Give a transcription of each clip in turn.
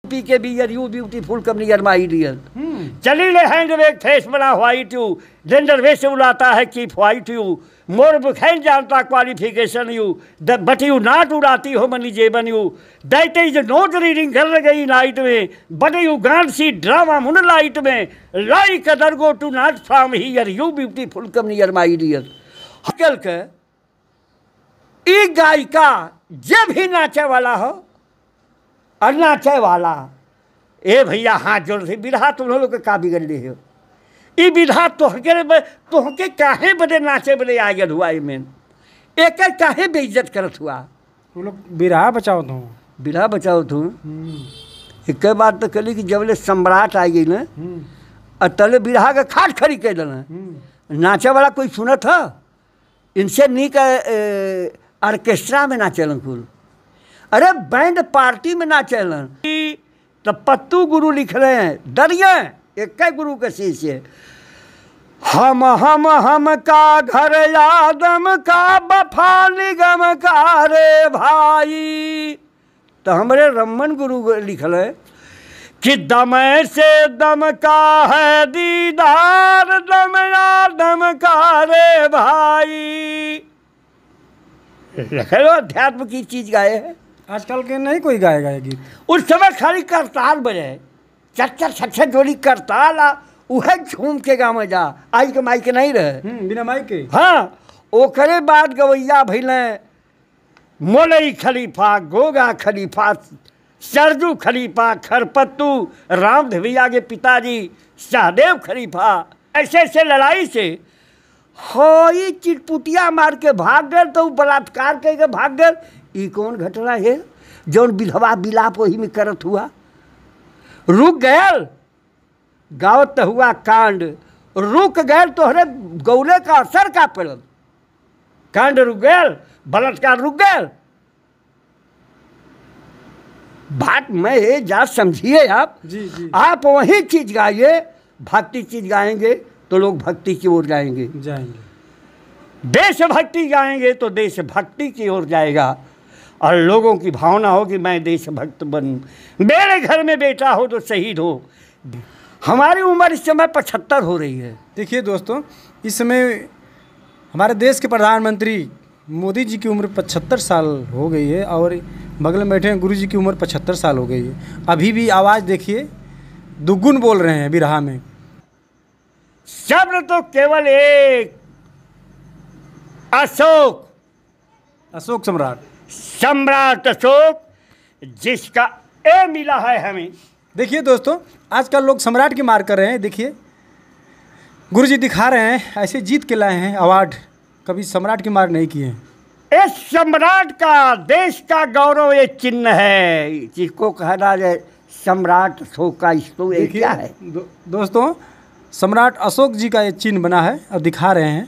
P के बी are you beautiful come near my dear. चली ले हैंड बैग फेस बना व्हाइट यू जेंडर वे से बुलाता है कीप व्हाइट यू मोर बुखैन जानता qualification you but you not उड़ाती हो मनी जेबन you that is not reading कर गई नाइट में बट यू गांड सी ड्रामा मुन लाइट में like other go to not from here you beautiful come near my dear. हकल के ई गायिका जब भी नाचे वाला हो और नाचे वाला ए भैया हाथ जोड़ से विधा तुम लोग के का बिगड़ ले हो ई विधा तोहके काहे बदे नाचे बदे आ गया हुआ में एक काहे बेइज्जत करत हुआ वो लोग बिरहा बचाओ तो बिरहा बचाओ तू एक बात तो कली कि जबले सम्राट आ गई ना और तले बिरहा का खाट खड़ी कह देना नाचे वाला कोई सुनत था इनसे नी का ऑर्केस्ट्रा में नाचलन कुल अरे बैंड पार्टी में नाचलन तो पत्तू गुरु लिख रहे हैं दरिया एक गुरु के शिष्य हम का घर यादम का बफा निगम का रे भाई तो हमारे रमन गुरु लिखल है कि दम से दम का है दीदार दम यादम का रे भाई। लो अध्यात्म की चीज गाए है आजकल के नहीं कोई गाएगा ये गीत। उस समय खाली करताल बजे चच्चा छच्छा जोड़ी करताल उहे झूम के गाँव जा आई के माई के नहीं रहे बिना माई के। हाँ ओकरे बाद गवैया भैले मोलई खलीफा गोगा खलीफा सरजू खलीफा खरपत्तू राम धविया के पिताजी सहदेव खलीफा ऐसे ऐसे लड़ाई से हो ये चिटपुटिया मार के भाग गए तो बलात्कार करके भाग गए ये कौन घटना है जौन विधवा विलाप वही में करत हुआ रुक गयल गावत तो हुआ कांड रुक गयल तो हरे गौले का असर का पड़ल कांड रुक गयल बलात्कार रुक गयल। बात मैं जा समझिए आप जी। आप वही चीज गाइए भक्ति चीज गाएंगे तो लोग भक्ति की ओर जाएंगे देशभक्ति गाएंगे तो देशभक्ति की ओर जाएगा और लोगों की भावना हो कि मैं देशभक्त बनूं मेरे घर में बेटा हो तो शहीद हो। हमारी उम्र इस समय 75 हो रही है। देखिए दोस्तों इस समय हमारे देश के प्रधानमंत्री मोदी जी की उम्र 75 साल हो गई है और बगल में बैठे गुरु जी की उम्र 75 साल हो गई है। अभी भी आवाज़ देखिए दुगुन बोल रहे हैं बिरहा में। शब्द तो केवल एक अशोक सम्राट अशोक जिसका ए मिला है हमें। देखिए दोस्तों आजकल लोग सम्राट की मार कर रहे हैं। देखिए गुरु जी दिखा रहे हैं ऐसे जीत के लाए हैं अवार्ड कभी सम्राट की मार नहीं किए हैं। इस सम्राट का देश का गौरव ये चिन्ह है जिसको कहा जाए सम्राट अशोक का इसको ये क्या है दोस्तों सम्राट अशोक जी का ये चिन्ह बना है और दिखा रहे हैं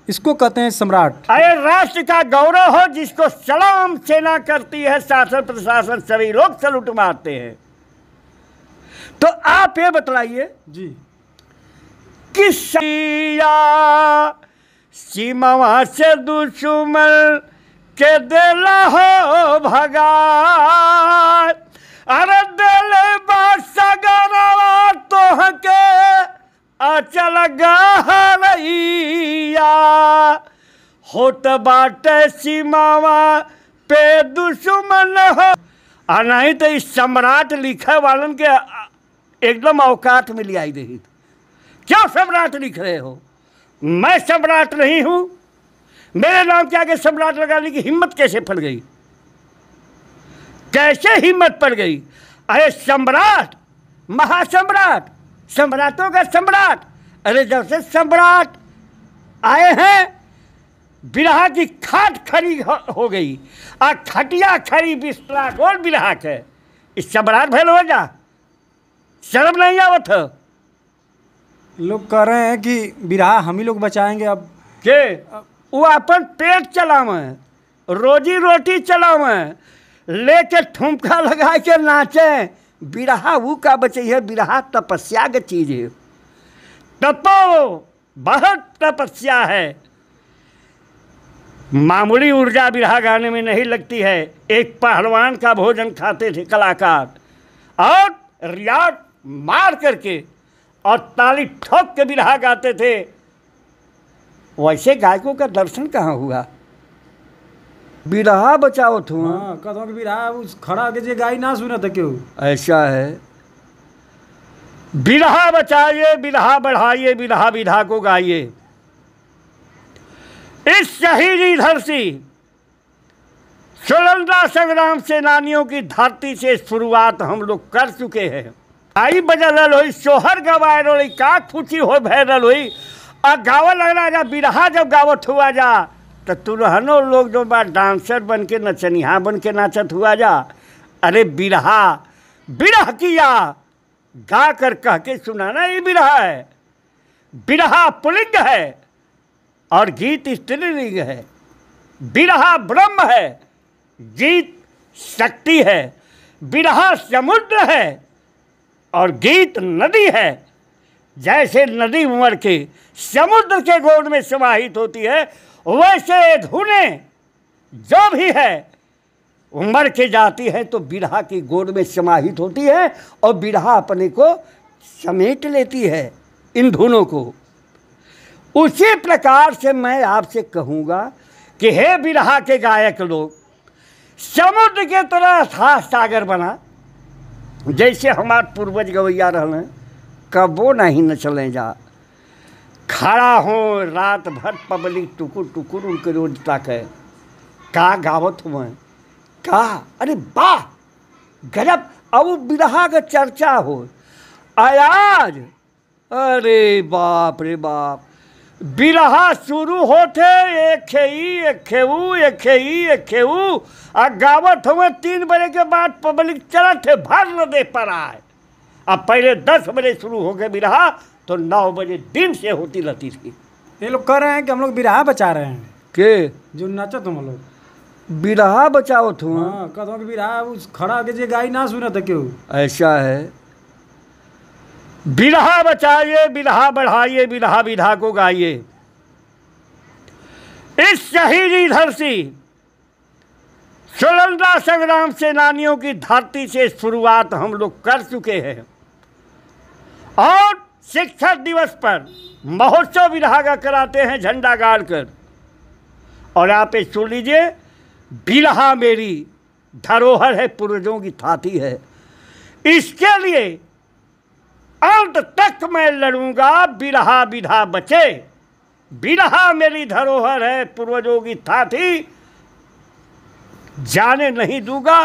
इसको कहते हैं सम्राट। अरे राष्ट्र का गौरव हो जिसको सलाम सेना करती है शासन प्रशासन सभी लोग सलूट मारते हैं। तो आप ये बतलाइए जी कि सीमा से दुश्मन के दिला हो भगा अरे दिल बासगरवा तोहके अचल गहरैया होत बाटे सीमावा पे दुश्मन हो आ नहीं तो इस सम्राट लिखे वालन के एकदम औकात में ले आई रही। क्यों सम्राट लिख रहे हो? मैं सम्राट नहीं हूं। मेरे नाम के आगे सम्राट लगाने की हिम्मत कैसे पड़ गई? कैसे हिम्मत पड़ गई? अरे सम्राट महासम्राट सम्राटों का सम्राट। अरे जब से सम्राट आए हैं बिरहा की खाट खड़ी हो गई और खटिया खड़ी बिस्तरा गोल बिरहा के इस सम्राट भैल हो जा शर्म नहीं आवत है। लोग कह रहे हैं कि बिरहा हम ही लोग बचाएंगे। अब के वो अपन पेट चलावे रोजी रोटी चलावे लेके ठुमका लगा के नाचे बिरहा वो का बचे है। बिरहा तपस्या की चीज है। तपो बहुत तपस्या है। मामूली ऊर्जा बिरहा गाने में नहीं लगती है। एक पहलवान का भोजन खाते थे कलाकार और रियाद मार करके और ताली ठोक के बिरहा गाते थे। वैसे गायकों का दर्शन कहाँ हुआ? बिरहा बचाओ तुम। हाँ कहता कि बिरहा उस खड़ा के जे गाई ना सुना था क्यों? ऐसा है, बिरहा बचाइए, बिरहा बढ़ाइए, बिरहा विधा को गाइए। इस शहीदी धरती स्वतंत्रता संग्राम सेनानियों की धरती से शुरुआत हम लोग कर चुके हैं। आई बजल हुई, सोहर गवाए रोई, का खुशी हो भैरल हुई। और गावा लगना जा बिरहा जब गावत हुआ जा तो तुरहनो लोग जो बा डांसर बन के नचनिया बन के नाचत हुआ जा। अरे बिरहा बिरह किया गा कर कह के सुनाना ये बिरहा है। बिरहा पुल्लिंग है और गीत स्त्रीलिंग है। बिरहा ब्रह्म है, गीत शक्ति है। बिरहा समुद्र है और गीत नदी है। जैसे नदी उमड़ के समुद्र के गोद में समाहित होती है, वैसे धुनें जो भी है उमड़ के जाती है तो बिरहा की गोद में समाहित होती है और बिरहा अपने को समेट लेती है इन धुनों को। उसी प्रकार से मैं आपसे कहूँगा कि हे बिरहा के गायक लोग, समुद्र के तरह था सागर बना। जैसे हमारे पूर्वज गवैया रहने, कबो नहीं न चले जा। खड़ा हो रात भर पब्लिक टुकुर टुकुर उनके रोज तक है। का गावत हुआ का, अरे वाह गजब। अब बिरहा का चर्चा हो आज, अरे बाप रे बाप। बिरहा शुरू होते एक खेऊ और गावत हुए 3 बजे के बाद पब्लिक चलत है भर न दे पर आए। अब पहले 10 बजे शुरू हो गए बिरहा तो 9 बजे दिन से होती रहती थी। ये लोग कह रहे हैं कि हम लोग बिरहा बचा रहे हैं। के जो नाचा तुम लोग बिरहा बचाओ तुम। हाँ कहता कि बिरहा उस खड़ा के जे गाई ना सुना था क्यों? ऐसा है, बिरहा बचाइए, बिरहा बढ़ाइए, बिरहा विधा को गाइए। इस शहीदी धरती स्वतंत्रता संग्राम सेनानियों की धरती से शुरुआत हम लोग कर चुके हैं और शिक्षक दिवस पर महोत्सव बिरहा का कराते हैं झंडा गाड़ कर। और आप ये सुन लीजिए, बिरहा मेरी धरोहर है, पूर्वजों की थाती है। इसके लिए अंत तक मैं लड़ूंगा, बिरहा विधा बचे। बिरहा मेरी धरोहर है, पूर्वजों की थाती, जाने नहीं दूंगा।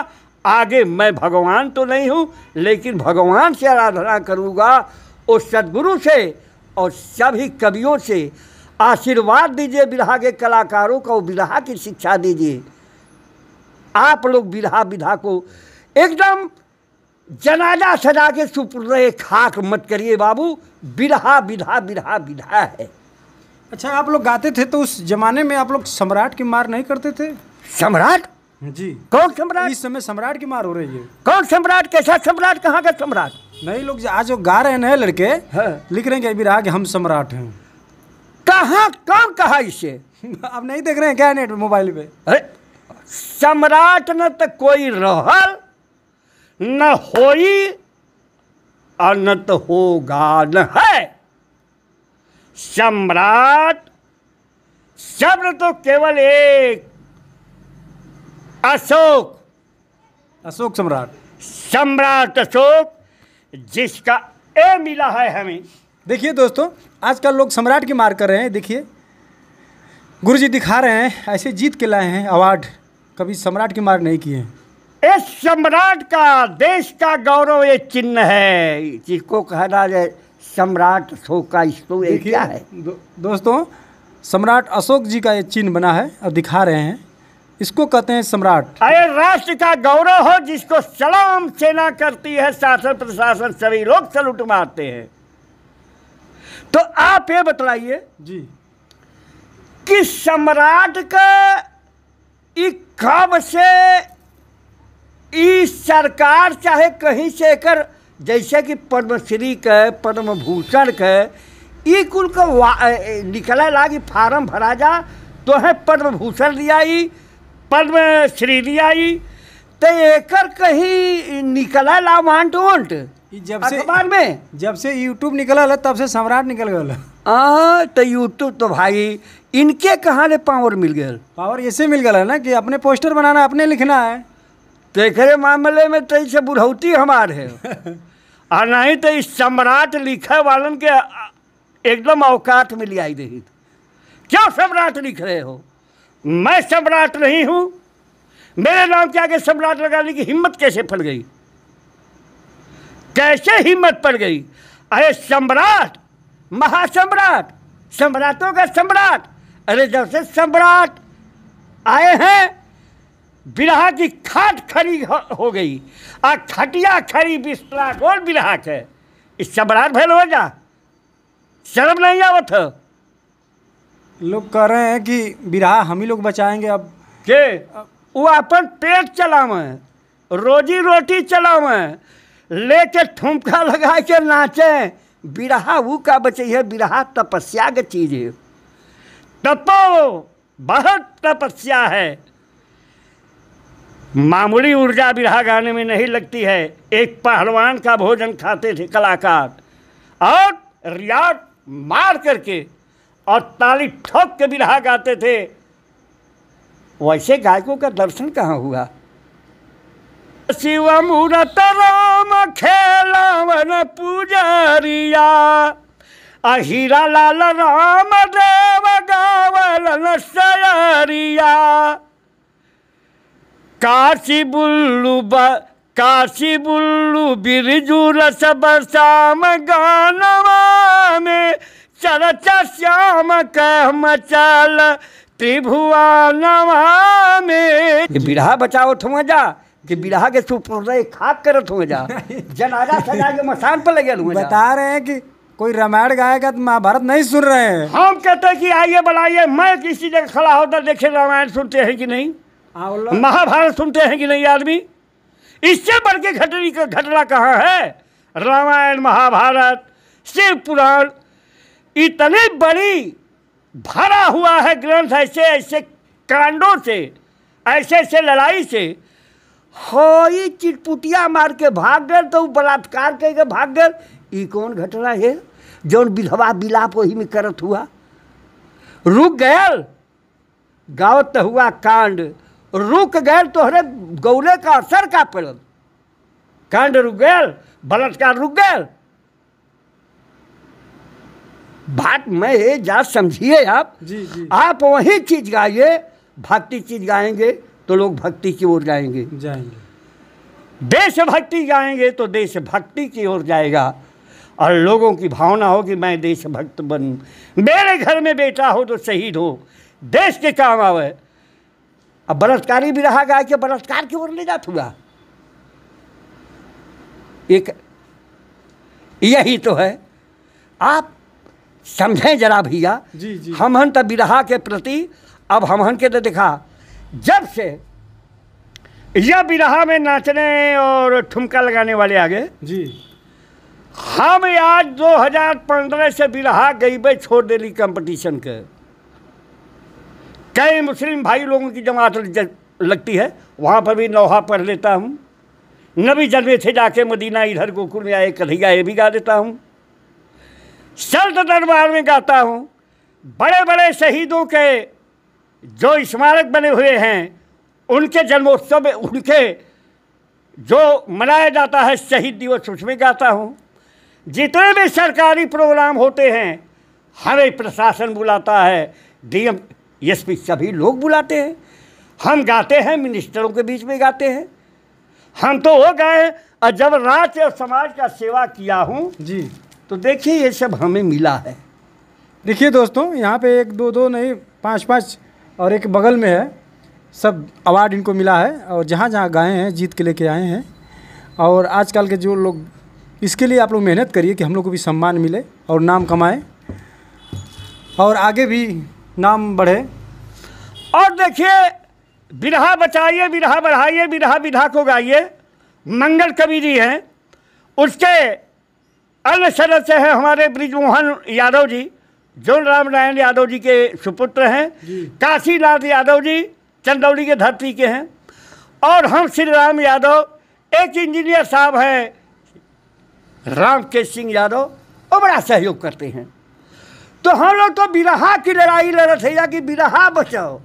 आगे मैं भगवान तो नहीं हूँ, लेकिन भगवान से आराधना करूँगा, उस सद्गुरु से और सभी कवियों से आशीर्वाद दीजिए। बिरहा के कलाकारों को बिरहा की शिक्षा दीजिए। आप लोग बिरहा विधा को एकदम जनाजा सजा के सुपुर्द खाक मत करिए बाबू। बिरहा विधा बिरहा विधा है। अच्छा आप लोग गाते थे तो उस जमाने में आप लोग सम्राट की मार नहीं करते थे? सम्राट? जी। कौन सम्राट? इस समय सम्राट की मार हो रही है। कौन सम्राट? कैसा सम्राट? कहाँ का सम्राट? नहीं लोग आज जो गा रहे हैं नए लड़के, हाँ। लिख रहे हैं कि बिरहा कि हम सम्राट हैं। कहाँ? कौन कहा इसे? आप नहीं देख रहे हैं क्या नेट मोबाइल पे? अरे सम्राट न तो कोई रहल न होई और न तो होगा न है। सम्राट शब्द तो केवल एक, अशोक। अशोक सम्राट। सम्राट अशोक, जिसका ए मिला है हमें। देखिए दोस्तों, आजकल लोग सम्राट की मार कर रहे हैं। देखिए गुरुजी दिखा रहे हैं, ऐसे जीत के लाए हैं अवार्ड, कभी सम्राट की मार नहीं किए हैं। इस सम्राट का, देश का गौरव ये चिन्ह है, जिसको कहना जाए सम्राट अशोक का। इसको ये क्या है? दोस्तों सम्राट अशोक जी का ये चिन्ह बना है और दिखा रहे हैं, इसको कहते हैं सम्राट। अरे राष्ट्र का गौरव हो, जिसको सलाम सेना करती है, शासन प्रशासन सभी लोग सलूट मारते हैं। तो आप ये बतलाइए जी कि सम्राट का कब से इस सरकार चाहे कहीं से कर, जैसे कि पद्मश्री के, पद्म भूषण के, ये कुल का निकला लागी फार्म भरा जा तो है पद्म भूषण दियाई, पद्मश्री दियाई, तो एकर कहीं निकला ला वांट वोंट अखबार में? जब से यूट्यूब निकला है तब से सम्राट निकल गया। तो यूट्यूब तो भाई इनके कहाँ ले पावर मिल गया? पावर ऐसे मिल गया है ना कि अपने पोस्टर बनाना, अपने लिखना है। तो एक मामले में तो इसे बुढ़ौती हमार है और नहीं तो इस सम्राट लिखे वालन के एकदम औकात में लियाई रही। क्यों सम्राट लिख रहे हो? मैं सम्राट नहीं हूँ। मेरे नाम के आगे सम्राट लगाने की हिम्मत कैसे पड़ गई? कैसे हिम्मत पड़ गई? अरे सम्राट, महासम्राट, सम्राटों का सम्राट। अरे जब से सम्राट आए हैं बिरहा की खाट खड़ी हो गई और खटिया खड़ी बिस्तरा गोल बिरहा के। इस सम्राट भैल हो जा, शर्म नहीं आवत है? लोग कह रहे हैं कि बिरहा हम ही लोग बचाएंगे। अब के वो अपन पेट चलावें, रोजी रोटी चलावें, लेके ठुमका लगा के नाचें। बिरहा वो का बचे है? बिरहा तपस्या की चीज है। तपो, बहुत तपस्या है। मामूली ऊर्जा बिरहा गाने में नहीं लगती है। एक पहलवान का भोजन खाते थे कलाकार और रियाज मार करके और ताली ठोक के बिरहा गाते थे। वैसे गायकों का दर्शन कहाँ हुआ? शिव मूरत राम खेलावन पुजारिया, हीरा लाल राम देव गावलन सयारिया। काशी बुल्लू बिरजू रस बरसाम गानवा में, चरचा श्याम कह मचल त्रिभुवनवा में। ये बिरहा बचाओ थो जा कि बिरहा के सुपुर्दे खाक करत हो जा, जनाजा सजा के मसान पर लगे हुए। बता रहे हैं कि कोई रामायण गाएगा तो महाभारत नहीं सुन रहे हैं। हम कहते हैं कि आइए बुलाइए। मैं किसी जगह खड़ा होता देखे रामायण सुनते हैं कि नहीं, महाभारत सुनते हैं कि नहीं आदमी? इससे बढ़ के घटना कहाँ है? रामायण, महाभारत, शिव पुराण, इतनी बड़ी भरा हुआ है ग्रंथ ऐसे ऐसे कांडों से, ऐसे ऐसे लड़ाई से। हो ये चिटपुटिया मार के भाग गए तो बलात्कार करके भाग गए। ये कौन घटना है जौन विधवा बिलाप वही में करत हुआ? रुक गया गावत हुआ कांड, रुक गए तोहरे गौले का असर का पड़ल। कांड रुक गया, बलात्कार रुक गया। बात मैं जा समझिए आप। जी। आप वही चीज गाइए, भक्ति चीज गाएंगे तो लोग भक्ति की ओर जाएंगे। देशभक्ति गाएंगे तो देशभक्ति की ओर जाएगा और लोगों की भावना हो कि मैं देशभक्त बनूं। मेरे घर में बेटा हो तो शहीद हो, देश के काम आवे। अब बलात्कारी भी रहा गा के बलात्कार की ओर ले जात हुआ। एक यही तो है। आप समझें जरा भैया। जी। हमहन तब बिरहा के प्रति अब हमहन के तो देखा, जब से यह बिरहा में नाचने और ठुमका लगाने वाले आ गए जी, हम आज 2015 से बिरहा गईबे छोड़ देली कंपटीशन के। कई मुस्लिम भाई लोगों की जमात लगती है, वहाँ पर भी नौहा पढ़ लेता हूँ। नबी जन्मे थे जाके मदीना, इधर गोकुल में आए कन्हैया, ये भी गा देता हूँ। सल्त दरबार में गाता हूँ। बड़े बड़े शहीदों के जो स्मारक बने हुए हैं, उनके जन्मोत्सव में उनके जो मनाया जाता है शहीद दिवस, उसमें गाता हूँ। जितने भी सरकारी प्रोग्राम होते हैं हमें प्रशासन बुलाता है, डीएम एसपी सभी लोग बुलाते हैं। हम गाते हैं, मिनिस्टरों के बीच में गाते हैं। हम तो हो गए। और जब राष्ट्र और समाज का सेवा किया हूँ जी, तो देखिए ये सब हमें मिला है। देखिए दोस्तों, यहाँ पे 1 2 नहीं 5 और एक बगल में है, सब अवार्ड इनको मिला है। और जहाँ जहाँ गाए हैं जीत के लेके आए हैं। और आजकल के जो लोग, इसके लिए आप लोग मेहनत करिए कि हम लोग को भी सम्मान मिले और नाम कमाएं और आगे भी नाम बढ़े। और देखिए, बिरहा बचाइए, बिरहा बढ़ाइए, बिरहा विधा को गाइए। मंगल कवि जी हैं, उसके अन्य सदस्य हैं हमारे ब्रिजमोहन यादव जी, जो राम नारायण यादव जी के सुपुत्र हैं। काशीनाथ यादव जी चंदौली के धरती के हैं। और हम श्री राम यादव, एक इंजीनियर साहब हैं राम के सिंह यादव, वो बड़ा सहयोग करते हैं। तो हम लोग तो बिरहा की लड़ाई लड़ रहे थे कि बिरहा बचाओ,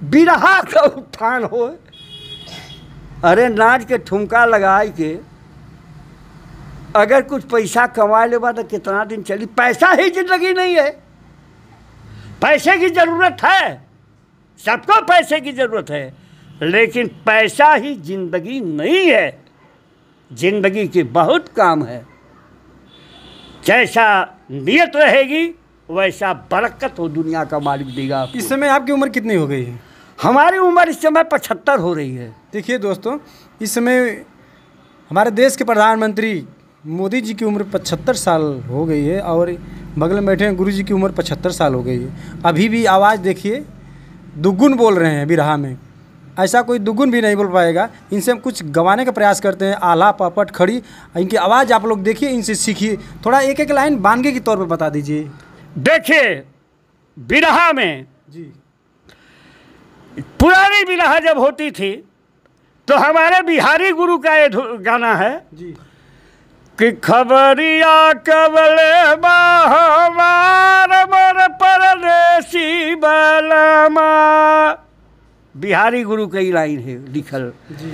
बिरहा का उत्थान हो। अरे नाच के ठुमका लगाए के अगर कुछ पैसा कमा लेगा तो कितना दिन चली? पैसा ही जिंदगी नहीं है। पैसे की ज़रूरत है, सबको पैसे की ज़रूरत है, लेकिन पैसा ही जिंदगी नहीं है। जिंदगी के बहुत काम है। जैसा नियत रहेगी वैसा बरकत हो दुनिया का मालिक देगा। इस समय आपकी उम्र कितनी हो गई है? हमारी उम्र इस समय 75 हो रही है। देखिए दोस्तों, इस समय हमारे देश के प्रधानमंत्री मोदी जी की उम्र 75 साल हो गई है और बगल में बैठे हैं गुरु जी की उम्र 75 साल हो गई है। अभी भी आवाज़ देखिए दुगुन बोल रहे हैं बिरहा में। ऐसा कोई दुगुन भी नहीं बोल पाएगा। इनसे हम कुछ गवाने का प्रयास करते हैं। आला पापट खड़ी, इनकी आवाज़ आप लोग देखिए, इनसे सीखिए। थोड़ा एक एक लाइन बानगे के तौर पर बता दीजिए। देखिए बिरहा में जी, पुरानी बिरहा जब होती थी तो हमारे बिहारी गुरु का ये गाना है जी कि खबरिया कबले हमार मर परदेसी बलमा। बिहारी गुरु की लाइन है लिखल। जी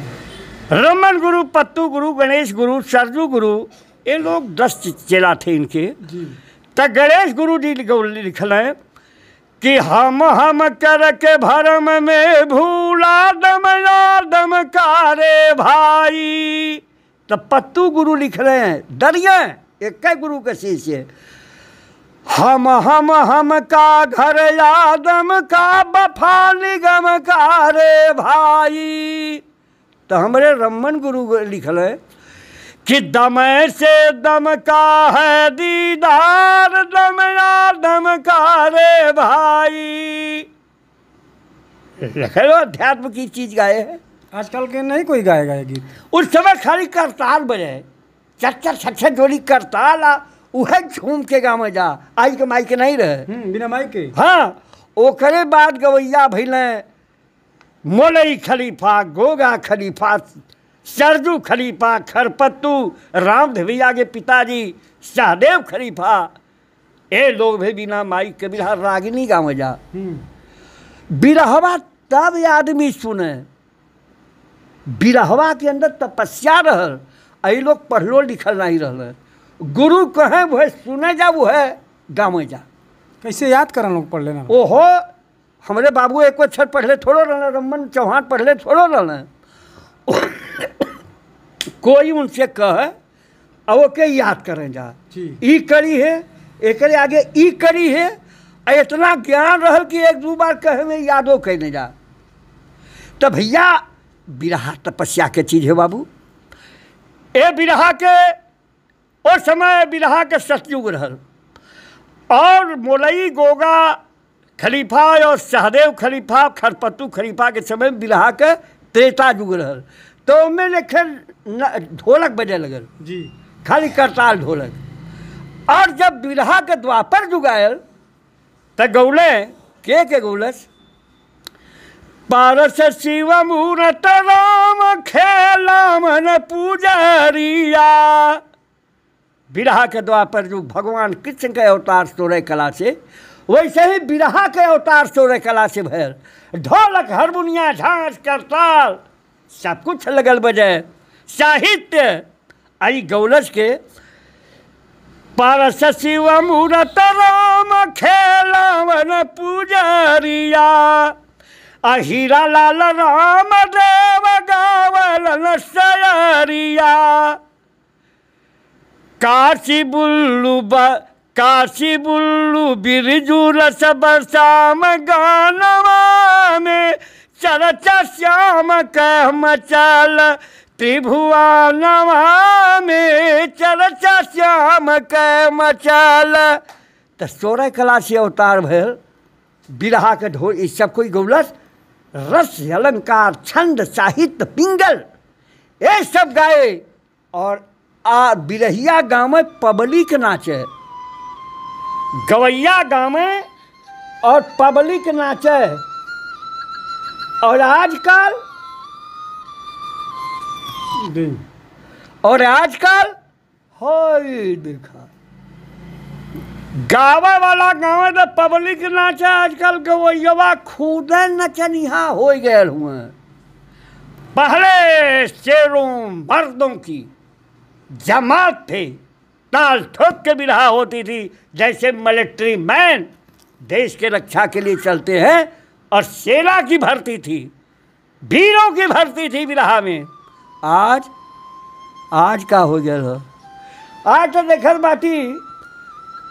रमन गुरु, पत्तू गुरु, गणेश गुरु, सरजू गुरु, ये लोग 10 चेला थे इनके। जी तो गणेश गुरु जी लिखल है कि हम कर के भरम में भूला दम कारे भाई। तो पत्तू गुरु लिख रहे हैं दरिया, एक गुरु के शिष्य। हम का घर यादम का बफा निगम का रे भाई। तो हमारे रमन गुरु लिखल है कि दम से दम का है दीदार, दम यादम का रे भाई। लिखे लो अध्यात्म की चीज गाए है। आजकल के नहीं कोई गाएगा ये गीत। उस समय खाली करताल बजे, चच्चर छच्छर जोड़ी करताल आ उहे झूम के गाँव जा। आज के माइक नहीं रहे, बिना माइक के। हाँ, ओकरे बाद गवैया भैले मोलई खलीफा, गोगा खलीफा, सरजू खलीफा, खरपत्तू, रामदेव भैया के पिताजी सहदेव खलीफा, ये लोग भी बिना माइक के बिरहा रागिनी गाँव जा। बिरहवा तब आदमी सुने, बिरहवा के अंदर तपस्या रहल। ये लोग पढ़लो लिखल नहीं रहल। गुरु कहे वह सुने जा, वो है गाँव जा। कैसे याद करन लोग पढ़ लेना? ओहो, हमारे बाबू एक अक्षर पढ़ले थोड़ो रहना, रमन चौहान पढ़ले थोड़ो रहना। कोई उनसे कहे और वो के याद करें जा। ई करी है, एक आगे ई करी है। इतना ज्ञान रहल कि एक दो बार कहे में यादो कहने जा। तो भैया बिरहा तपस्या के चीज़ है बाबू। ए बिरहा के उस समय बिरहा के सतयुग रहल और मोलई गोगा खलीफा और सहदेव खलीफा, खरपत्तू खलीफा के समय बिरहा के त्रेता युग रहल। तो उनमें लिखे ढोलक बजे लगल जी, खाली करताल ढोलक। और जब बिरहा के द्वापर युग आयल तो गौले के गौलस पारस शिव मूरत राम खेला मन पूजरिया। बिरहा के द्वापर युग भगवान कृष्ण के अवतार 16 कला से, वैसे ही बिरहा के अवतार 16 कला से भैल। ढोलक, हारमोनिया, झांझ, करताल सब कुछ लगल बजे। साहित्य आई गौलस के पारस शिव मूरत राम खेलावन पूजरिया। हीरा लाल राम देव गावलन सयरिया। काशी बुल्लू बिरजू रस बरसाम गानवा में चरचा श्याम कह मचल त्रिभुवनवा में चरचा श्याम कह मचल। तो 16 कला से अवतार भैल बिरहा के ढोल। इस सब कोई गौलस रस, अलंकार, छंद, साहित्य, पिंगल ये सब गाए। और बिरहिया गाँव में पब्लिक नाचे, गवैया गाँव में और पब्लिक नाचे। और आजकल जी। और आजकल हाय देखा गावा वाला गाँव में पब्लिक नाचा, आजकल गवैया खुद नचनिहा हो गए हुए। पहले शेरों मर्दों की जमात थे, ताल ठोक के बिरहा होती थी, जैसे मिलिट्री मैन देश के रक्षा के लिए चलते हैं, और सेना की भर्ती थी, वीरों की भर्ती थी बिरहा में। आज का हो गया हो? आज तो देखल बाटी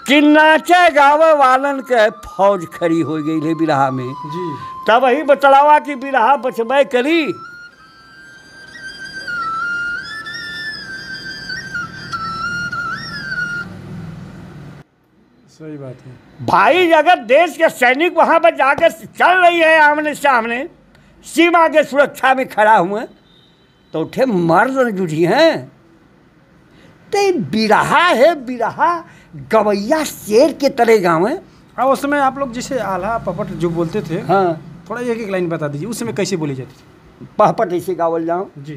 कि नाचे गावे वालन के फौज खड़ी हो गई है बिरहा में जी। तब वही बतलावा कि बिरहा बचबे करी। सही बात है भाई, अगर देश के सैनिक वहां पर जाकर चल रही है आमने सामने, सीमा के सुरक्षा में खड़ा हुए, तो उठे मर्द न जुझी हैं। तो बिरहा है, बिरहा गवैया शेर के तरह गाँव है। हाँ, उस समय आप लोग जैसे आल्हा पपट जो बोलते थे, हाँ, थोड़ा एक एक लाइन बता दीजिए, उस समय कैसे बोली जाती थी? पहपट ऐसे गावल जाऊँ जी।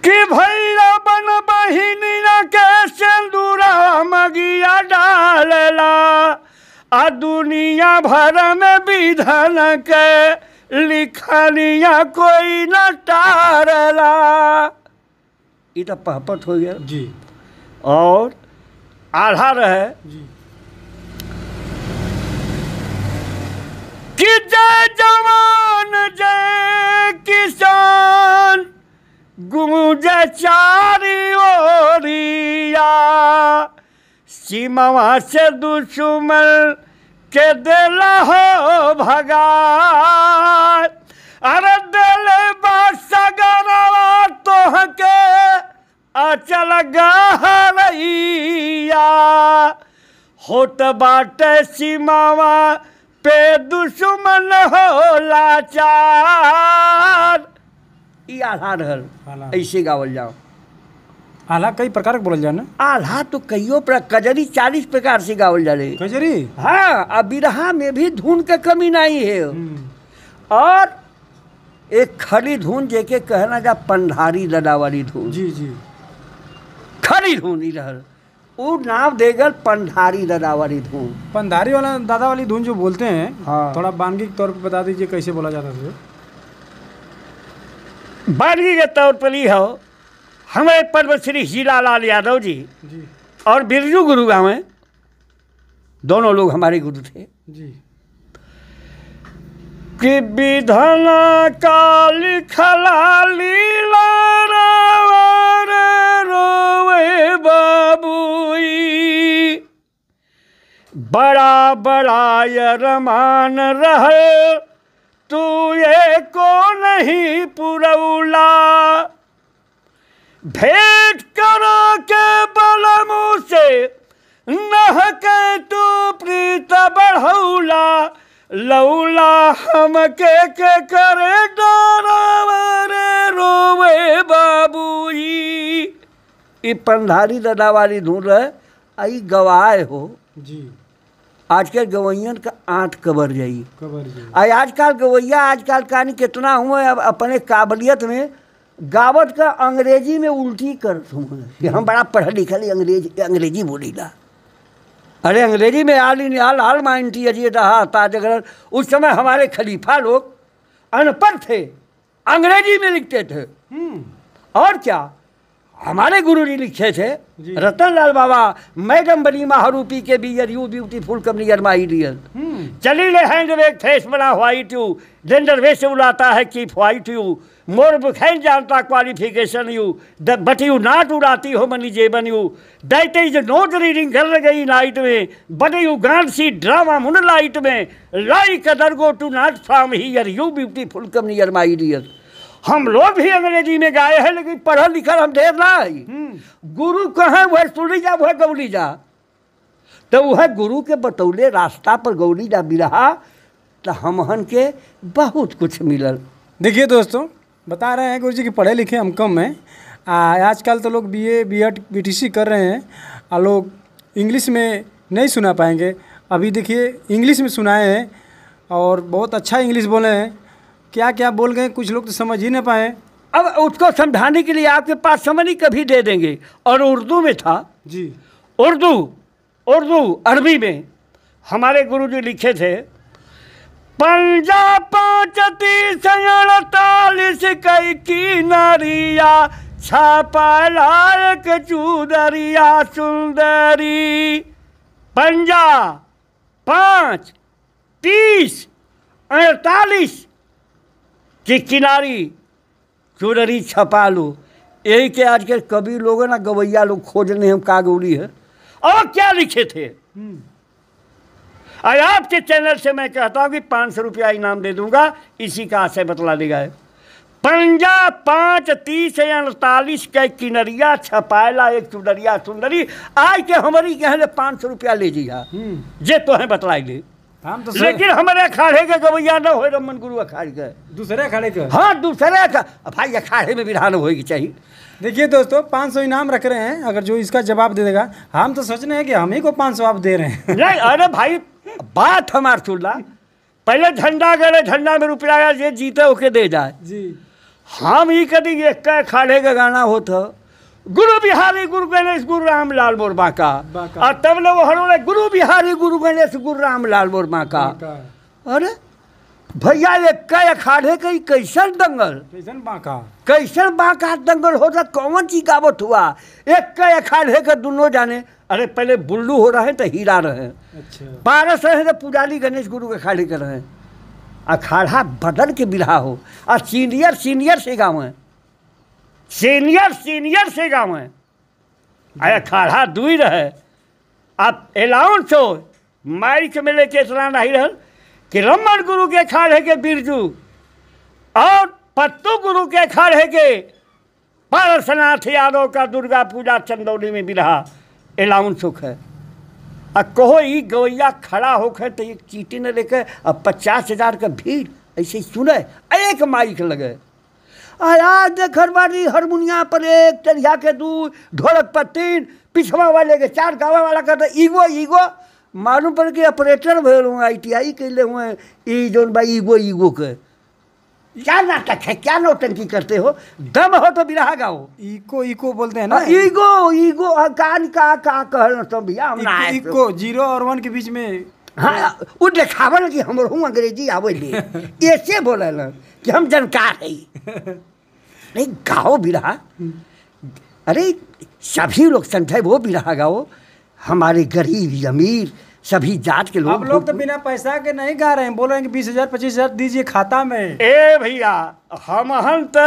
कि भैया बन बहिनिया के सिंदूरा मगिया डालला, आ दुनिया भर में विधन के लिखनिया कोई न टारला। ये तो पहपट हो गया जी। और आधा रहे जी। कि जय जवान जय किसान गूंज चारी ओरिया, सीमा से दुश्मन के दिला हो भगा, अरे दिल बसगरवा तोह के अचल गहरैया, होत बाटे सीमावा पे दुश्मन हो लाचार। ई आल्हा रहल, ऐसे गावल जाओ। आल्हा कई प्रकार के बोलल जाए ना? आल्हा तो कईयो कजरी 40 प्रकार से गावल जाले। कजरी? हाँ, अब बिरहा में भी धुन का कमी नहीं है। और एक खड़ी धुन जेके कहना जा पंधारी ददा वाली धुन। जी जी। खड़ी धुन ही रहल, वो नाम देगल पंधारी दादा वाली धुन। पंधारी वाला दादा वाली धुन जो बोलते हैं, हाँ, थोड़ा बानगी के तौर पे बता दीजिए कैसे बोला जाता था? बानगी के तौर पर ही हो, हमें पद्मश्री हीरालाल यादव जी और बिरजू गुरु गाँव में, दोनों लोग हमारे गुरु थे जी। कि विधन का लिखला लीला रोवे बाबूई, बड़ा बड़ा यरमान रहे तू ये को नहीं पुरौला, भेंट करो के बलमू से नह के तू प्रीत बढ़ौला, लौला हम के करे डरावरे रोवे बाबूई। ये पंधारी दादा वाली धुन रहे, आई गवाए हो जी। आजकल गवैयन का आँट कबर जाई। आजकल गवैया आजकल कहानी कितना हुआ, अब अपने काबिलियत में गावत का अंग्रेजी में उल्टी कर कि हम बड़ा पढ़ा लिखा अंग्रेजी बोलीला। अरे अंग्रेजी में आल माइंटी अजी रहा ताजगर। उस समय हमारे खलीफा लोग अनपढ़ थे, अंग्रेजी में लिखते थे। और क्या हमारे गुरु जी लिखे थे, रतन लाल बाबा, मैडम बनी महारूपी के बी you beautiful come near my dear, चली ले हैंड वेक फेस बना व्हाइट यू, जेंडर वे से बुलाता है कीप व्हाइट यू, मोर बुखैन जानता qualification you, but you not उड़ाती हो मनी जेबन you, that is not reading कर गई नाइट में, बट यू गांड सी ड्रामा मुन लाइट में, like other go to not from here you beautiful come near my dear. हम लोग भी अंग्रेजी में गाए हैं, लेकिन पढ़ल लिखल हम ढेर ना है। गुरु कहें वह सुनी जा वह गौली जा, तो वह गुरु के बतौले रास्ता पर गौली जा बिरहा, तो हमहन के बहुत कुछ मिलल। देखिए दोस्तों, बता रहे हैं गुरु जी कि पढ़े लिखे हम कम हैं। आजकल तो लोग BA B.Ed BTC कर रहे हैं, और लोग इंग्लिश में नहीं सुना पाएंगे। अभी देखिए इंग्लिश में सुनाए हैं और बहुत अच्छा इंग्लिश बोले हैं। क्या क्या बोल गए, कुछ लोग तो समझ ही नहीं पाए। अब उसको समझाने के लिए आपके पास समय नहीं, कभी दे देंगे। और उर्दू में था जी। उर्दू अरबी में हमारे गुरुजी लिखे थे, पंजा 5 30 48 कई की नारिया छापा लायक चूदरिया सुंदरी। पंजा 5 30 48 की किनारी चूदरी छपा लो। यही के आज के कवि लोग ना, गवैया लोग खोजने हम का गौरी है और क्या लिखे थे। और आपके चैनल से मैं कहता हूं कि 500 रुपया इनाम दे दूंगा, इसी का आशय बतला देगा। पंजा 5 30 48 के किनरिया छपायला एक चुनरिया सुंदरी। आज के हमारी कहले 500 रुपया ले जिया जे तो है बतलाई ले। हम तो लेकिन हमारे अखाड़े के गवैया न हो, रमन गुरु अखाड़े के दूसरे अखाड़े के। हाँ दूसरे का भाई अखाड़े में विधान होगी चाहिए। देखिए दोस्तों 500 इनाम रख रहे हैं, अगर जो इसका जवाब दे देगा। हम तो सोच रहे हैं कि हम ही को 500 आप दे रहे हैं। नहीं अरे भाई बात हमार सुन ला, पहले झंडा गए, झंडा में रुपया आया, ये जीते ओके दे जाए जी। हम ही कभी एक अखाड़े का गाना होता, गुरु बिहारी गुरु गणेश गुरु रामलाल बोरमा का, और तब लोग हरोले गुरु बिहारी गुरु गणेश गुरु रामलाल बोरमा का। अरे भैया एक अखाड़े का कैसन दंगल, कैसन बाका दंगल होता, कौन चीज गावत हुआ। एक अखाड़े का दोनों जाने, अरे पहले बुल्लू हो रहे तो हीरा रहे, अच्छा। पारस रहे तो पुजारी गणेश गुरु के अखाड़े के रहे। अखाड़ा बदल के बिरहा हो, और सीनियर से गाँव है, सीनियर से गाँव है। अखाड़ा दुई रहे। अब अलाउंस हो माइक में लेके इतना नहीं रह कि रमन गुरु के अखाड़े के बिरजू और पत्तू गुरु के अखाड़े के पारसनाथ यादव का दुर्गा पूजा चंदौली में बिरहा अलाउंस होख है। अब कहो ई गवैया खड़ा होकर तो एक चीटी न लेकर अब 50,000 का भीड़ ऐसे ही सुने, एक माइक लगे। आज देखर बारी हारमोनिया पर 1 टरिया के 2 ढोलक पर 3 पिछवा वाले के 4 गावा वाला करते ईगो मालूम पड़ के ऑपरेटर भर हुआ ITI कैले हुए ई जोन भाई ईगो के क्या नाटक है, क्या नौटंकी करते हो। दम हो तो बिरहा गाओ। इको बोलते हैं ना, ईगो कान का कहना तो भैया हम ना इको 0 और 1 के बीच में। हाँ वो देखावल कि हम हूँ अंग्रेजी आवे ले ऐसे बोले ना कि हम जानकार है। नहीं गाओ बिरहा, अरे सभी लोग समझे वो बिरहा गाओ। हमारे गरीब अमीर सभी जात के लोग, आप लोग तो बिना पैसा के नहीं गा रहे हैं, बोल रहे हैं कि 20,000 25,000 दीजिए खाता में। ए भैया हम तो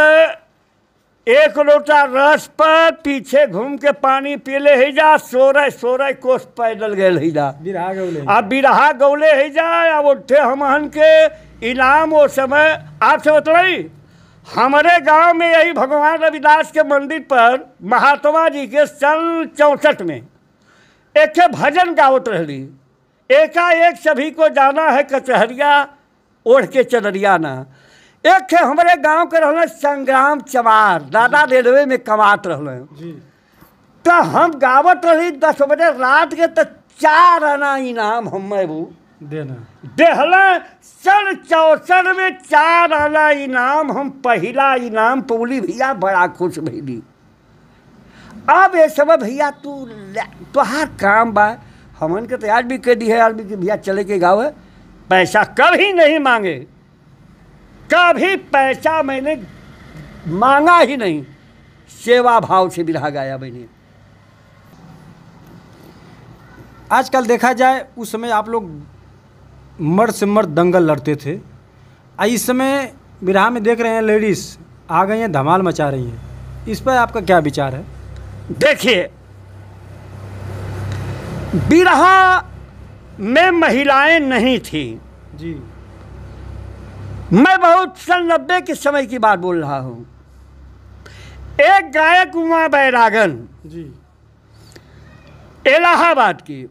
1 लोटा रस पर पीछे घूम के पानी पी ले ही जा, 16 कोस पैदल गए ही जा बिरहा गौले। अब बिरहा गौले ही जा। अब उठे हमहन के इनाम वो समय आपसे बतलाई। हमारे गांव में यही भगवान रविदास के मंदिर पर महात्मा जी के सन 64 में एक भजन गावत रही। एकाएक सभी को जाना है कचहरिया ओढ़ के चदरिया ना। एक हमारे गांव के रहने संग्राम चमार, दादा रेलवे में कमात रहने जी। तो हम गावत रही 10 बजे रात के, तो 4 आना इनाम हमें वो देहला। सन 64 में 4 आना इनाम, हम पहला इनाम पौली भैया, बड़ा खुश भैली। अब ये सब भैया तुहार काम बा, हमन के तो आज भी कह दी है आदमी कि भैया चले के गाँव है, पैसा कभी नहीं मांगे, कभी पैसा मैंने मांगा ही नहीं, सेवा भाव से बिरहा गाया मैंने। आजकल देखा जाए उस समय आप लोग मर्द से मर्द दंगल लड़ते थे, इस समय बिरहा में देख रहे हैं लेडीज आ गई हैं, धमाल मचा रही हैं, इस पर आपका क्या विचार है? देखिए बिरहा में महिलाएं नहीं थी जी। मैं बहुत सन 90 के समय की बात बोल रहा हूं। एक गायक उमा बैरागन जी, इलाहाबाद की,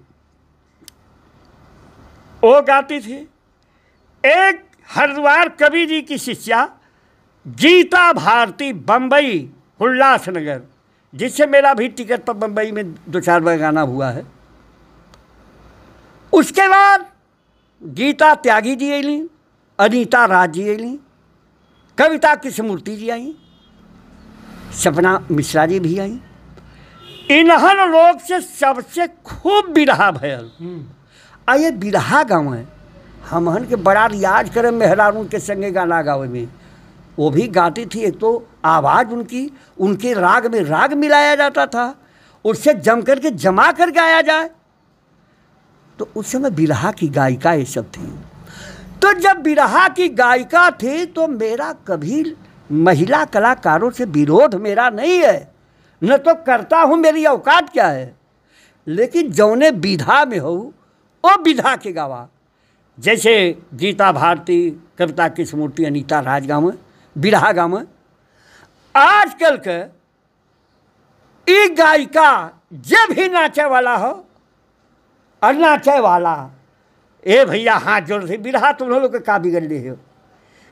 वो गाती थी। एक हरिद्वार कवि जी की शिष्या गीता भारती, बम्बई उल्लासनगर, जिससे मेरा भी टिकट पर बम्बई में 2-4 बार गाना हुआ है। उसके बाद गीता त्यागी जी आई, अनीता राज जी आई, कविता कृष्णमूर्ति जी आई, सपना मिश्रा जी भी आई। इन्हन लोग से सबसे खूब बिरहा भयल। आ ये बिरहा गाँव है, हमहन के बड़ा रियाज करे मेहरारून के संगे गाना गावे में। वो भी गाती थी, एक तो आवाज़ उनकी, उनके राग में राग मिलाया जाता था, उससे जम करके जमा कर गाया जाए। तो उस समय बिरहा की गायिका ये सब थी। तो जब बिरहा की गायिका थी तो मेरा कभी महिला कलाकारों से विरोध मेरा नहीं है, न तो करता हूँ, मेरी औकात क्या है। लेकिन जौने विधा में हो वो विधा के गावा। जैसे गीता भारती, कविता कृष्णमूर्ति, अनीता राज गाँव बिरहा गाँव। आजकल के ई गायिका जे भी नाचे वाला हो और नाचे वाला, ए भैया हाथ जोड़ से बिरहा तुम लोग के का बिगड़ ले हो।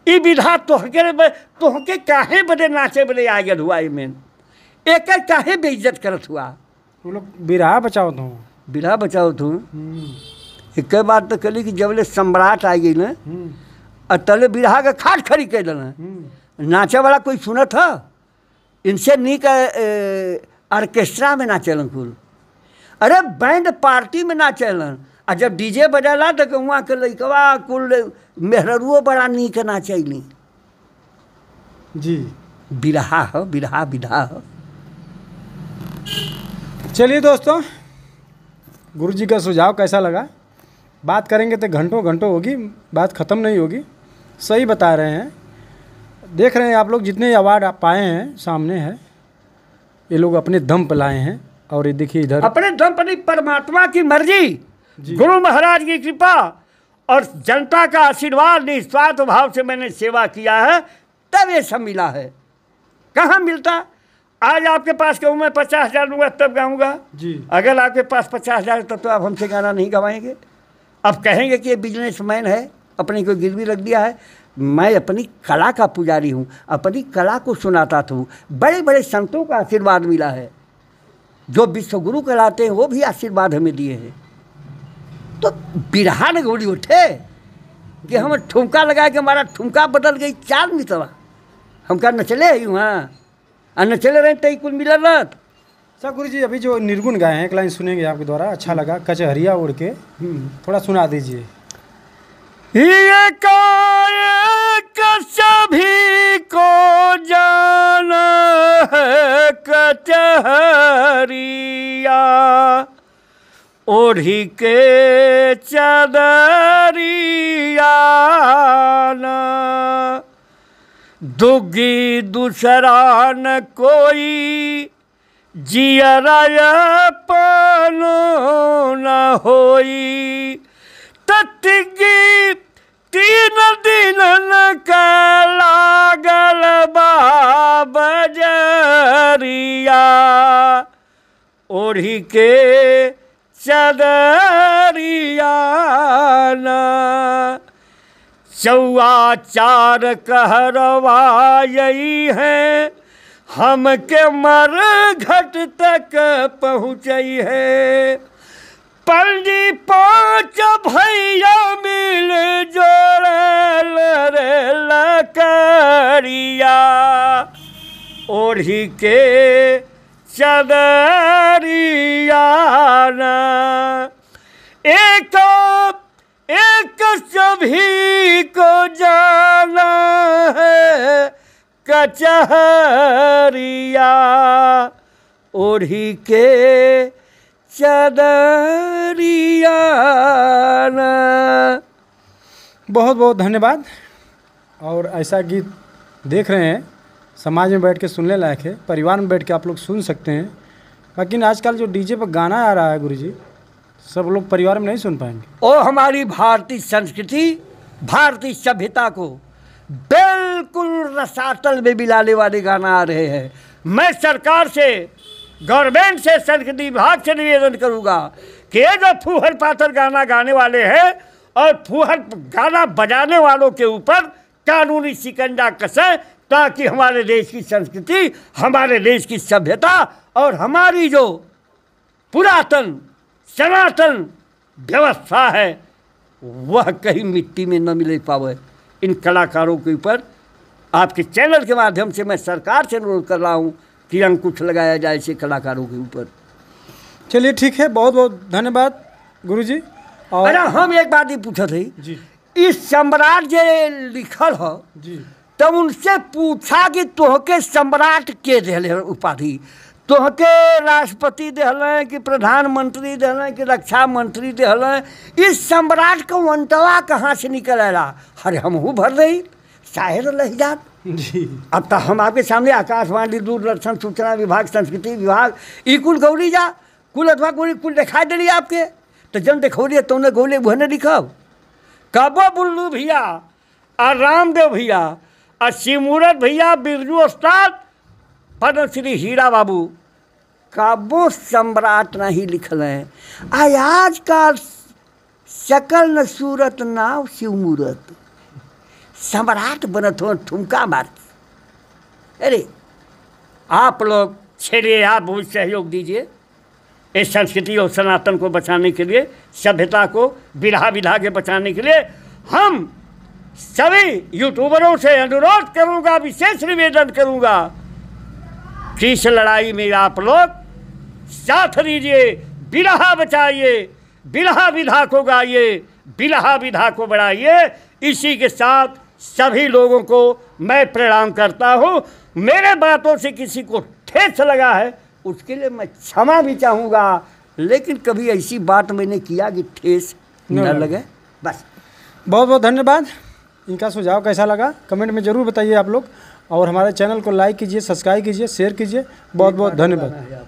ई बिरहा तोहके काहे बदे नाचे बदे आ गया हुआ में, एक काहे बेइज्जत करत हुआ। वो लोग बिरहा बचाओ तो, बिरहा बचाओ तू। एक बात तो कली कि जबले सम्राट आ गई ना और तले बिरहा के खाट खड़ी कर देना, नाचे वाला कोई सुनत है। इनसे नीक ऑर्केस्ट्रा में नाचलन कुल, अरे बैंड पार्टी में नाचलन। और जब डीजे बजाला तो वहाँ के लइकवा कुल मेहरुओ बड़ा नीक नाचैली। जी बिरहा हो, बिरहा विधा हो। चलिए दोस्तों, गुरुजी का सुझाव कैसा लगा? बात करेंगे तो घंटों घंटों होगी, बात ख़त्म नहीं होगी। सही बता रहे हैं। देख रहे हैं आप लोग, जितने अवार्ड आप पाए हैं सामने है, ये लोग अपने दम पर लाए हैं। और ये देखिए इधर अपने दम पर नहीं, परमात्मा की मर्जी, गुरु महाराज की कृपा और जनता का आशीर्वाद, निस्वार्थ भाव से मैंने सेवा किया है, तब ये सब मिला है। कहाँ मिलता? आज आपके पास कहूँ मैं 50,000 लूँगा तब गाऊँगा जी। अगर आपके पास 50,000 तब तो आप हमसे गाना नहीं गवाएंगे। अब कहेंगे कि ये बिजनेसमैन है, अपनी को गिरवी रख दिया है। मैं अपनी कला का पुजारी हूँ, अपनी कला को सुनाता था। बड़े बड़े संतों का आशीर्वाद मिला है, जो विश्वगुरु कहलाते हैं वो भी आशीर्वाद हमें दिए हैं। तो बिरहा ने गोली उठे कि हम ठुमका लगा के हमारा ठुमका बदल गई चाल मितवा, हम क्या नचले है वहाँ और नचले रहे तई कुल मिल रहा। सर गुरु जी, अभी जो निर्गुण गाए हैं एक लाइन सुनेंगे आपके द्वारा, अच्छा लगा। कचहरिया उड़ के थोड़ा सुना दीजिए। ये कायक सभी को जाना है कचहरिया, ओढ़ी के चदरिया ना, दुगी दूसरा न कोई जियरापनो न होई, तत्गी 3 दिन का लागल बजरिया, ओढ़ी के चदरिया ना, 4 कहरवाई है, हमके मर घट तक पहुँचई है। पंजी 5 भैया मिल जोड़ल रे लकड़िया, ओढ़ी के चदरिया ना, एक सभी को जाना है कचहरिया, ओढ़ी के चदरिया ना। बहुत बहुत धन्यवाद। और ऐसा गीत देख रहे हैं, समाज में बैठ के सुनने लायक है, परिवार में बैठ के आप लोग सुन सकते हैं। लेकिन आजकल जो डीजे पर गाना आ रहा है गुरुजी, सब लोग परिवार में नहीं सुन पाएंगे। और हमारी भारतीय संस्कृति, भारतीय सभ्यता को बिल्कुल रसातल में मिलाने वाले गाना आ रहे हैं। मैं सरकार से, गवर्नमेंट से, संस्कृति विभाग से निवेदन करूंगा कि ये जो फूहड़ पाथर गाना गाने वाले हैं और फूहड़ गाना बजाने वालों के ऊपर कानूनी शिकंजा कसें, ताकि हमारे देश की संस्कृति, हमारे देश की सभ्यता और हमारी जो पुरातन सनातन व्यवस्था है वह कहीं मिट्टी में न मिले पावे। इन कलाकारों के ऊपर आपके चैनल के माध्यम से मैं सरकार से अनुरोध कर रहा हूँ कि अंकुश लगाया जाए ऐसे कलाकारों के ऊपर। चलिए ठीक है, बहुत बहुत धन्यवाद गुरुजी। और अरे हम एक बात ही पूछा थी जी इस सम्राट जे लिखल हो जी तब उनसे पूछा कि तोहके सम्राट के दिले उपाधि, तोहके राष्ट्रपति दिले कि प्रधानमंत्री दिले कि रक्षा मंत्री दिले, इस सम्राट का वंटवा कहाँ से निकल आया? अरे हमहू भर रही शायर लह जात जी। अब तो हम आपके सामने आकाशवाणी, दूरदर्शन, सूचना विभाग, संस्कृति विभाग, ई कुल गौरी जा कुल अथवा गौरी कुल दिखाई दिली आपके, तो जन देखौलिए तुमने गौले बुहने दिखाओ। कबो बुल्लू भैया और रामदेव भैया और शिवमूरत भैया, बिरजू उस्ताद, पद्मश्री हीरा बाबू, कबो सम्राट नहीं लिखल हैं। आज का शकल न सूरत नाव शिवमूरत, सम्राट बनत हो ठुमका मार। अरे आप लोग छेड़िए, आप बहुत सहयोग दीजिए इस संस्कृति और सनातन को बचाने के लिए, सभ्यता को विधा विधा के बचाने के लिए। हम सभी यूट्यूबरों से अनुरोध करूंगा, विशेष निवेदन करूंगा कि इस लड़ाई में आप लोग साथ दीजिए, विधा बचाइए, विधा विधा को गाइए, विधा विधा को बढ़ाइए। इसी के साथ सभी लोगों को मैं प्रणाम करता हूँ। मेरे बातों से किसी को ठेस लगा है उसके लिए मैं क्षमा भी चाहूँगा, लेकिन कभी ऐसी बात मैंने किया कि ठेस न लगे। बस बहुत बहुत धन्यवाद। इनका सुझाव कैसा लगा कमेंट में ज़रूर बताइए आप लोग, और हमारे चैनल को लाइक कीजिए, सब्सक्राइब कीजिए, शेयर कीजिए। बहुत बहुत धन्यवाद।